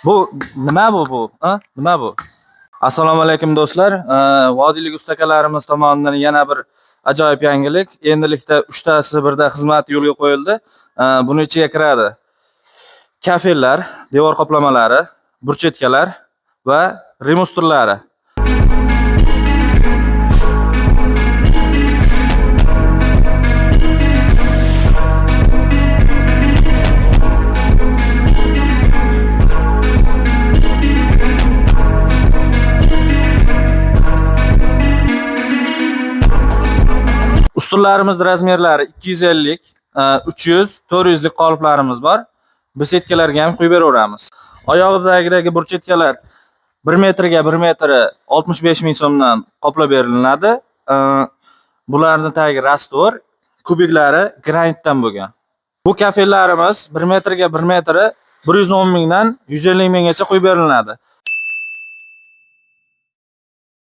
Bu ha? Nima bu? Assalomu alaykum do'stlar. Vodiylik ustakalarimiz tomonidan yana bir ajoyib yangilik. Endilikda 3 tasi birda xizmati yo'lga qo'yildi. Buni ichiga kiradi kafellar, devor qoplamalari, burchetkalar va remus turlari. Ustunlarimiz razmerlari 250, 300, 400 lik qoliplarimiz bor. Besetkalarga ham qo'yib beraveramiz. Oyog'idagi burchetkalar 1 metrga 1 metri 65 ming so'mdan qoplab beriladi. Bularning tagi rastor, kubiklari granitdan bo'lgan. Bu kafellarimiz 1 metrga 1 metri 110 mingdan 150 minggacha qo'yib beriladi.